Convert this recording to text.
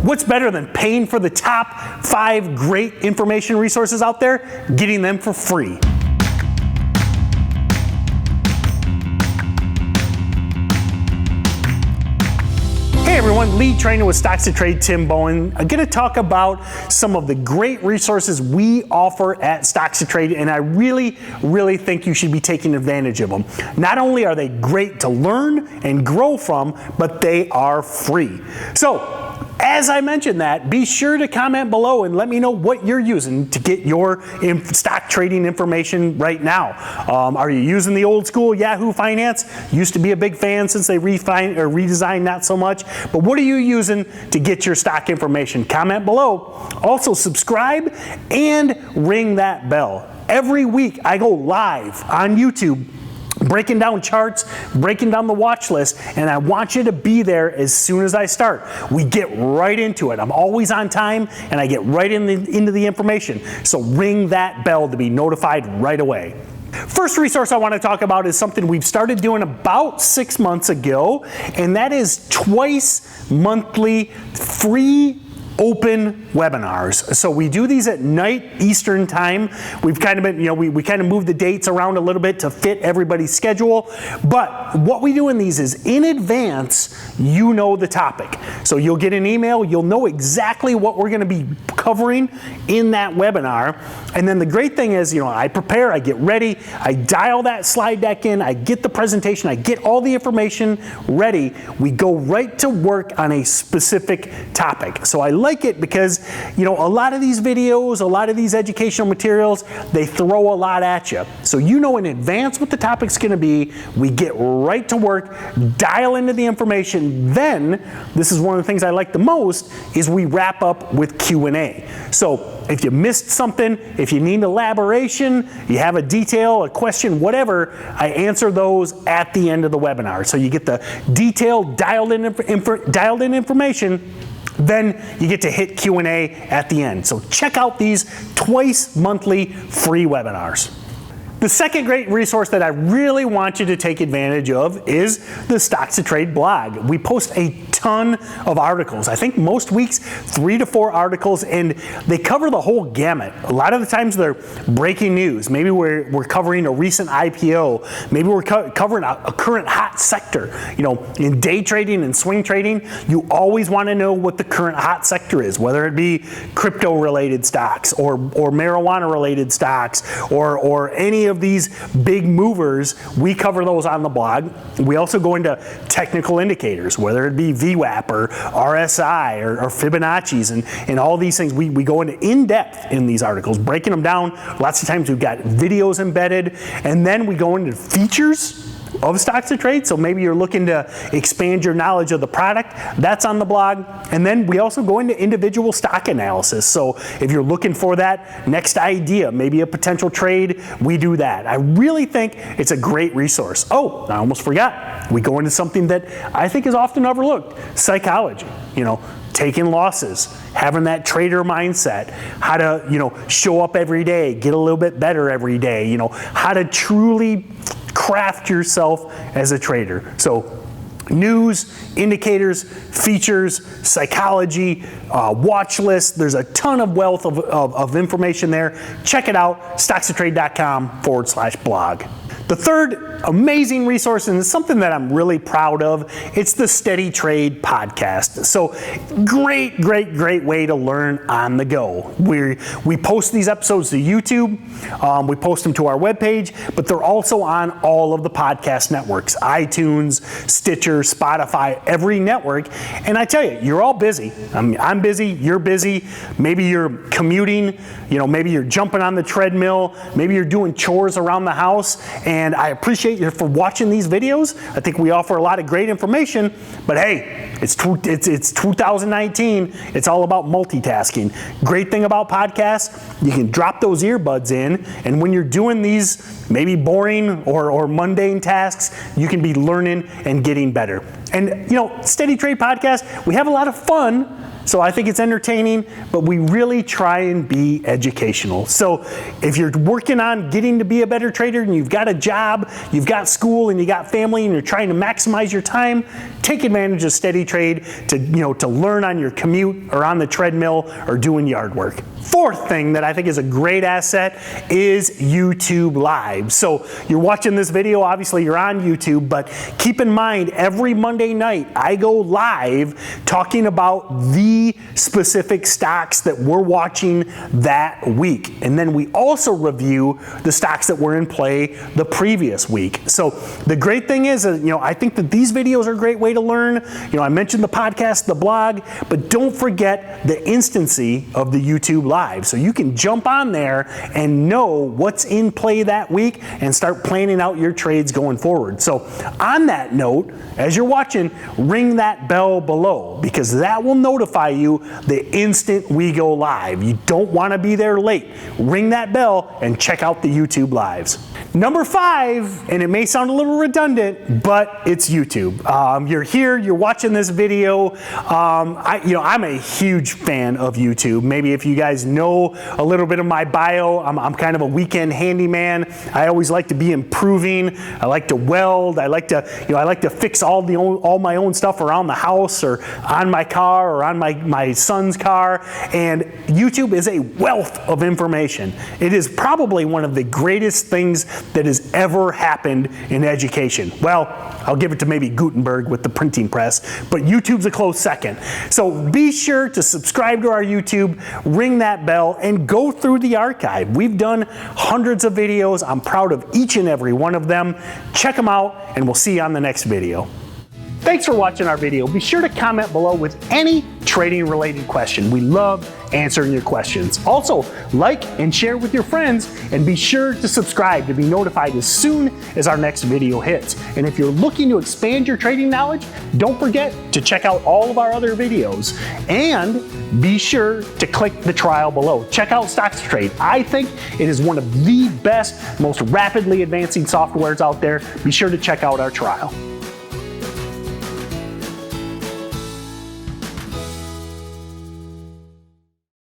What's better than paying for the top 5 great information resources out there? Getting them for free. Hey everyone, lead trainer with StocksToTrade, Tim Bohen. I'm going to talk about some of the great resources we offer at StocksToTrade, and I really think you should be taking advantage of them. Not only are they great to learn and grow from, but they are free. So, as I mentioned that, be sure to comment below and let me know what you're using to get your stock trading information right now. Are you using the old school Yahoo Finance? Used to be a big fan since they redesigned not so much. But what are you using to get your stock information? Comment below. Also subscribe and ring that bell. Every week I go live on YouTube breaking down charts, breaking down the watch list, and I want you to be there as soon as I start. We get right into it. I'm always on time, and I get right into the information. So ring that bell to be notified right away. First resource I want to talk about is something we've started doing about 6 months ago, and that is twice monthly free open webinars. So we do these at night Eastern time. We've kind of been, we kind of moved the dates around a little bit to fit everybody's schedule. But what we do in these is in advance, you know the topic. So you'll get an email, you'll know exactly what we're going to be covering in that webinar. And then the great thing is, I prepare, I get ready, I dial that slide deck in, I get the presentation, I get all the information ready. We go right to work on a specific topic. So I like it because, a lot of these videos, a lot of these educational materials, they throw a lot at you. So you know in advance what the topic's going to be. We get right to work, dial into the information. Then, this is one of the things I like the most, is we wrap up with Q&A. So if you missed something, if you need elaboration, you have a detail, a question, whatever, I answer those at the end of the webinar. So you get the detailed, dialed in information. Then you get to hit Q&A at the end. So check out these twice monthly free webinars. The second great resource that I really want you to take advantage of is the StocksToTrade blog. We post a ton of articles. I think most weeks 3 to 4 articles, and they cover the whole gamut. A lot of the times they're breaking news. Maybe we're covering a recent IPO. Maybe we're covering a current hot sector. In day trading and swing trading, you always want to know what the current hot sector is, whether it be crypto-related stocks or marijuana-related stocks or any of these big movers. We cover those on the blog. We also go into technical indicators, whether it be VWAP or RSI or Fibonacci's and all these things. We go into in-depth in these articles, breaking them down. Lots of times we've got videos embedded, and then we go into features of StocksToTrade. So maybe you're looking to expand your knowledge of the product, that's on the blog. And then we also go into individual stock analysis. So if you're looking for that next idea, maybe a potential trade, we do that. I really think it's a great resource. Oh, I almost forgot. We go into something that I think is often overlooked, psychology. Taking losses, having that trader mindset, how to, show up every day, get a little bit better every day, how to truly craft yourself as a trader. So news, indicators, features, psychology, watch list. There's a ton of wealth of information there. Check it out, StocksToTrade.com/blog. The third amazing resource, and it's something that I'm really proud of, it's the SteadyTrade podcast. So great way to learn on the go. We post these episodes to YouTube, we post them to our webpage, but they're also on all of the podcast networks, iTunes, Stitcher, Spotify, every network. And I tell you, you're all busy. I'm busy, you're busy. Maybe you're commuting, maybe you're jumping on the treadmill, maybe you're doing chores around the house, and I appreciate you for watching these videos. I think we offer a lot of great information, but hey, it's 2019. It's all about multitasking. Great thing about podcasts, you can drop those earbuds in, and when you're doing these maybe boring or mundane tasks, you can be learning and getting better. And SteadyTrade podcast, we have a lot of fun so I think it's entertaining, but we really try and be educational. So if you're working on getting to be a better trader and you've got a job, you've got school, and you got family, and you're trying to maximize your time, take advantage of SteadyTrade to learn on your commute or on the treadmill or doing yard work. Fourth thing that I think is a great asset is YouTube Live. So you're watching this video, obviously you're on YouTube, but keep in mind every Monday night I go live talking about the specific stocks that we're watching that week. And then we also review the stocks that were in play the previous week. So the great thing is, I think that these videos are a great way to learn. I mentioned the podcast, the blog, but don't forget the instancy of the YouTube Live. So you can jump on there and know what's in play that week and start planning out your trades going forward. So on that note, as you're watching, ring that bell below, because that will notify you the instant we go live. You don't want to be there late. Ring that bell and check out the YouTube Lives. Number 5, and it may sound a little redundant, but it's YouTube. You're here, you're watching this video. I'm a huge fan of YouTube. Maybe if you guys know a little bit of my bio, I'm kind of a weekend handyman. I always like to be improving. I like to weld. I like to fix all my own stuff around the house or on my car or on my son's car. And YouTube is a wealth of information. It is probably one of the greatest things that has ever happened in education. Well, I'll give it to maybe Gutenberg with the printing press, but YouTube's a close second. So be sure to subscribe to our YouTube, ring that bell, and go through the archive. We've done hundreds of videos. I'm proud of each and every one of them. Check them out, and we'll see you on the next video. Thanks for watching our video. Be sure to comment below with any trading related question. We love answering your questions. Also, like and share with your friends, and be sure to subscribe to be notified as soon as our next video hits. And if you're looking to expand your trading knowledge, don't forget to check out all of our other videos, and be sure to click the trial below. Check out StocksToTrade. I think it is one of the best, most rapidly advancing softwares out there. Be sure to check out our trial.